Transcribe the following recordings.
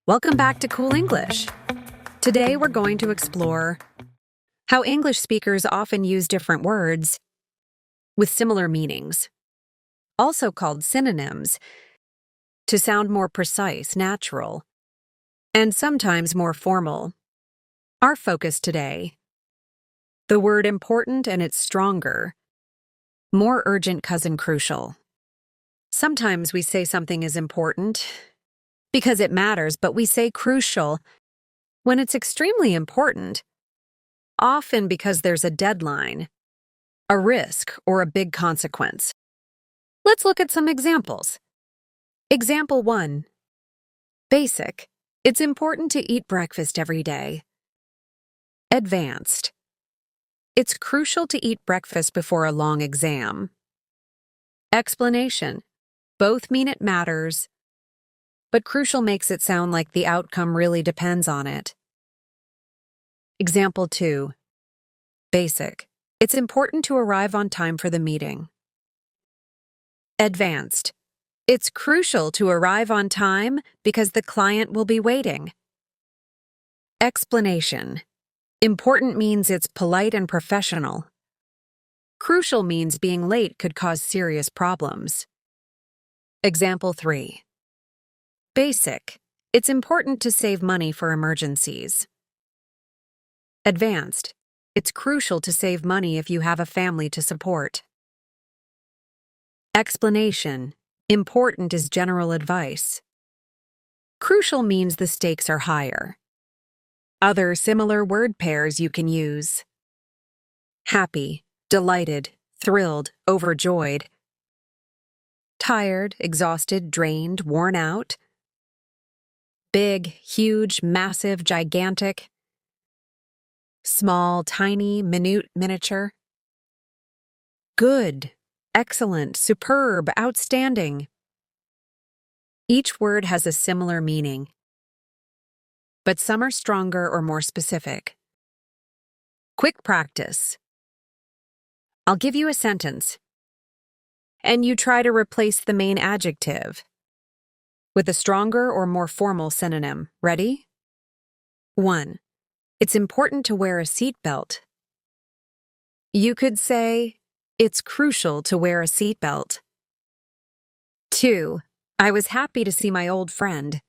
Welcome back to Cool English. Today we're going to explore how English speakers often use different words with similar meanings, also called synonyms, to sound more precise, natural, and sometimes more formal. Our focus today: the word important and its stronger, more urgent cousin crucial. Sometimes we say something is important because it matters, but we say crucial when it's extremely important, often because there's a deadline, a risk, or a big consequence. Let's look at some examples. Example 1. Basic. It's important to eat breakfast every day. Advanced. It's crucial to eat breakfast before a long exam. Explanation. Both mean it matters, but crucial makes it sound like the outcome really depends on it. Example 2. Basic. It's important to arrive on time for the meeting. Advanced. It's crucial to arrive on time because the client will be waiting. Explanation. Important means it's polite and professional. Crucial means being late could cause serious problems. Example 3. Basic. It's important to save money for emergencies. Advanced. It's crucial to save money if you have a family to support. Explanation. Important is general advice. Crucial means the stakes are higher. Other similar word pairs you can use: happy, delighted, thrilled, overjoyed. Tired, exhausted, drained, worn out. Big, huge, massive, gigantic. Small, tiny, minute, miniature. Good, excellent, superb, outstanding. Each word has a similar meaning, but some are stronger or more specific. Quick practice. I'll give you a sentence, and you try to replace the main adjective with a stronger or more formal synonym. Ready? 1. It's important to wear a seatbelt. You could say, it's crucial to wear a seatbelt. 2. I was happy to see my old friend.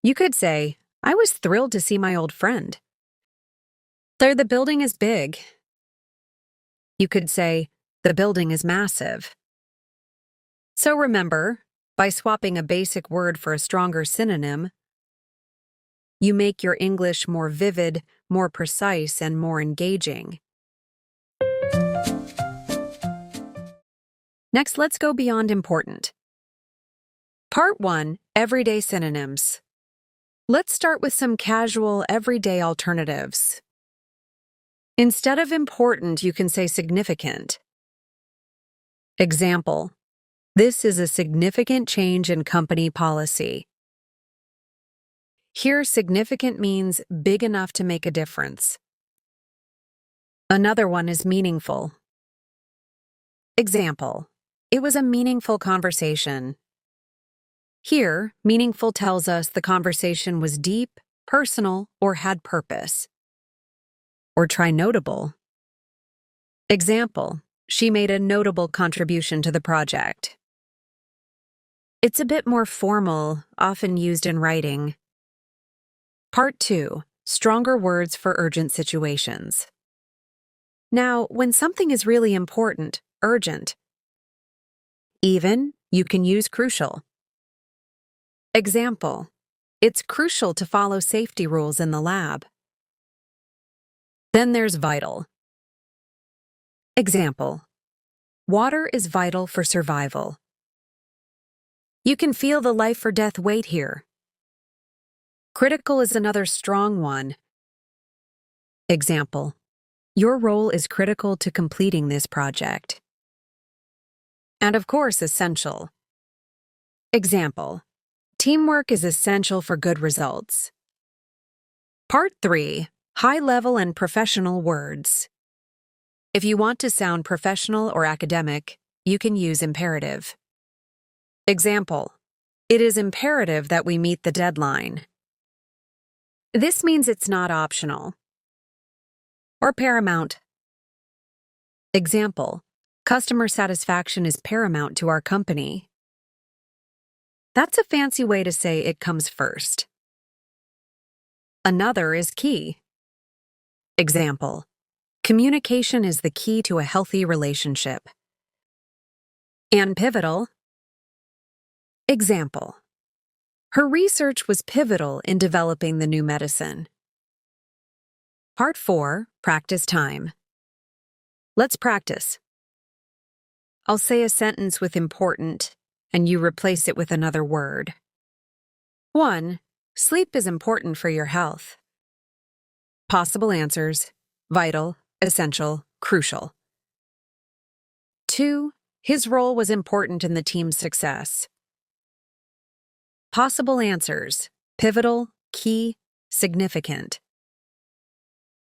You could say, I was thrilled to see my old friend. 3. The building is big. You could say, the building is massive. So remember, by swapping a basic word for a stronger synonym, you make your English more vivid, more precise, and more engaging. Next, let's go beyond important. Part 1. Everyday synonyms. Let's start with some casual, everyday alternatives. Instead of important, you can say significant. Example: this is a significant change in company policy. Here, significant means big enough to make a difference. Another one is meaningful. Example: it was a meaningful conversation. Here, meaningful tells us the conversation was deep, personal, or had purpose. Or try notable. Example: she made a notable contribution to the project. It's a bit more formal, often used in writing. Part 2. Stronger words for urgent situations. Now, when something is really important, urgent, even, you can use crucial. Example: it's crucial to follow safety rules in the lab. Then there's vital. Example: water is vital for survival. You can feel the life or death weight here. Critical is another strong one. Example: your role is critical to completing this project. And of course, essential. Example: teamwork is essential for good results. Part 3. High-level and professional words. If you want to sound professional or academic, you can use imperative. Example: It is imperative that we meet the deadline. This means it's not optional or paramount. Example: customer satisfaction is paramount to our company. That's a fancy way to say it comes first. Another is key. Example: communication is the key to a healthy relationship. And pivotal. Example: her research was pivotal in developing the new medicine. Part 4, practice time. Let's practice. I'll say a sentence with important, and you replace it with another word. 1. Sleep is important for your health. Possible answers: vital, essential, crucial. 2. His role was important in the team's success. Possible answers: pivotal, key, significant.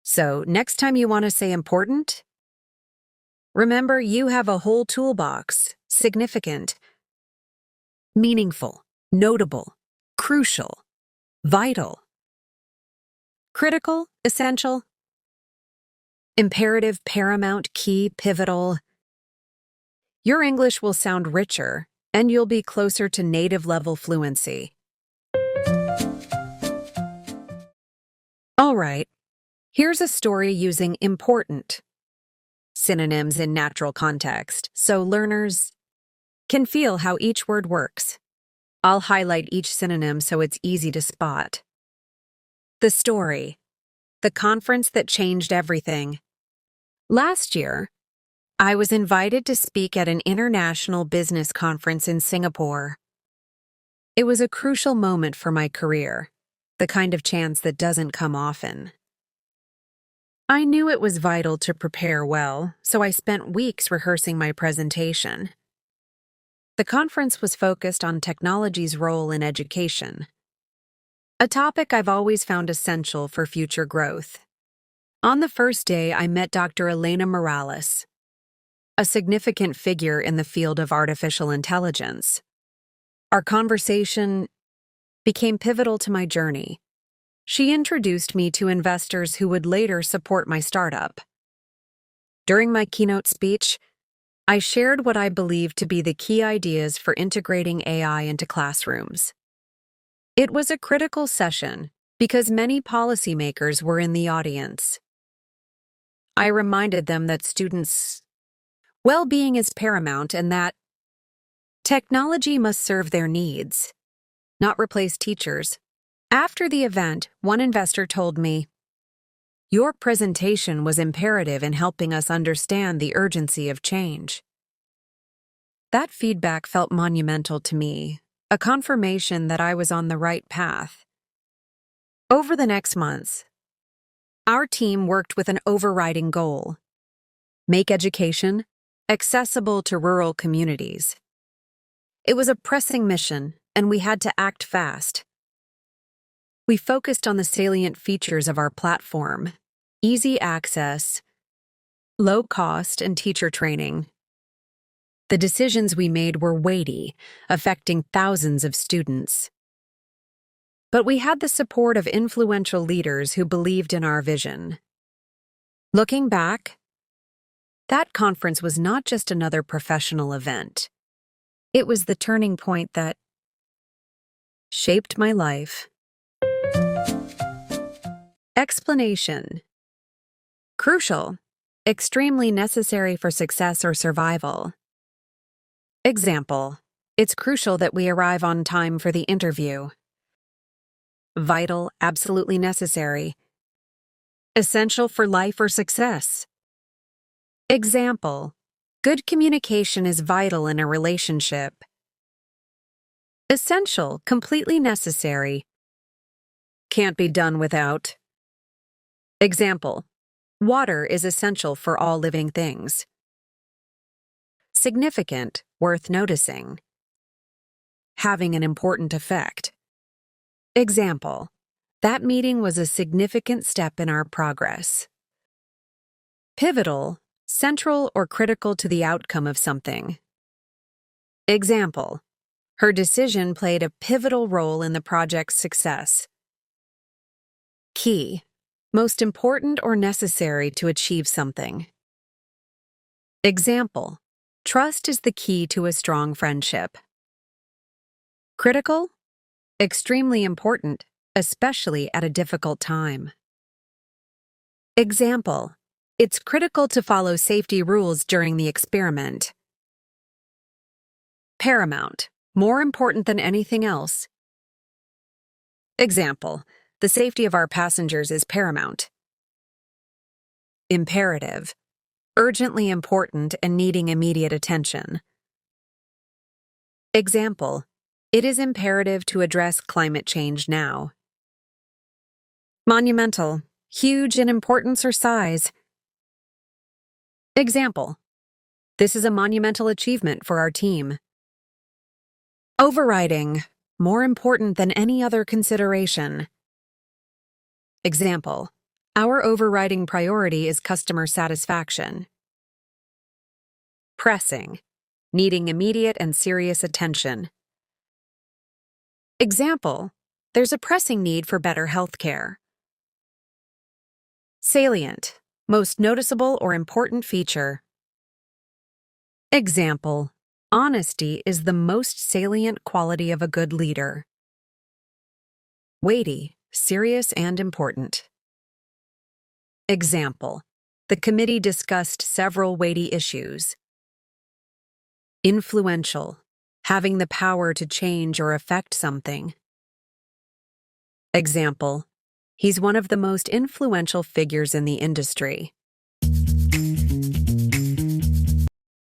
So, next time you want to say important, remember you have a whole toolbox: significant, meaningful, notable, crucial, vital, critical, essential, imperative, paramount, key, pivotal. Your English will sound richer, and you'll be closer to native-level fluency. All right, here's a story using important synonyms in natural context, so learners can feel how each word works. I'll highlight each synonym so it's easy to spot. The story: the conference that changed everything. Last year, I was invited to speak at an international business conference in Singapore. It was a crucial moment for my career, the kind of chance that doesn't come often. I knew it was vital to prepare well, so I spent weeks rehearsing my presentation. The conference was focused on technology's role in education, a topic I've always found essential for future growth. On the first day, I met Dr. Elena Morales, a significant figure in the field of artificial intelligence. Our conversation became pivotal to my journey. She introduced me to investors who would later support my startup. During my keynote speech, I shared what I believed to be the key ideas for integrating AI into classrooms. It was a critical session because many policymakers were in the audience. I reminded them that students' well-being is paramount and that technology must serve their needs, not replace teachers. After the event, one investor told me, "Your presentation was imperative in helping us understand the urgency of change." That feedback felt monumental to me, a confirmation that I was on the right path. Over the next months, our team worked with an overriding goal: make education accessible to rural communities. It was a pressing mission, and we had to act fast. We focused on the salient features of our platform: easy access, low cost, and teacher training. The decisions we made were weighty, affecting thousands of students. But we had the support of influential leaders who believed in our vision. Looking back, that conference was not just another professional event. It was the turning point that shaped my life. Explanation: crucial, extremely necessary for success or survival. Example: it's crucial that we arrive on time for the interview. Vital, absolutely necessary. Essential for life or success. Example: good communication is vital in a relationship. Essential, completely necessary. Can't be done without. Example: water is essential for all living things. Significant, worth noticing. Having an important effect. Example: that meeting was a significant step in our progress. Pivotal, central or critical to the outcome of something. Example: Her decision played a pivotal role in the project's success. Key, most important or necessary to achieve something. Example, trust is the key to a strong friendship. Critical, extremely important, especially at a difficult time. Example, it's critical to follow safety rules during the experiment. Paramount, more important than anything else. Example, the safety of our passengers is paramount. Imperative, urgently important and needing immediate attention. Example, it is imperative to address climate change now. Monumental, huge in importance or size. Example, this is a monumental achievement for our team. Overriding, more important than any other consideration. Example, our overriding priority is customer satisfaction. Pressing, needing immediate and serious attention. Example, there's a pressing need for better health care. Salient, most noticeable or important feature. Example, honesty is the most salient quality of a good leader. Weighty, serious and important. Example, the committee discussed several weighty issues. Influential, having the power to change or affect something. Example, he's one of the most influential figures in the industry.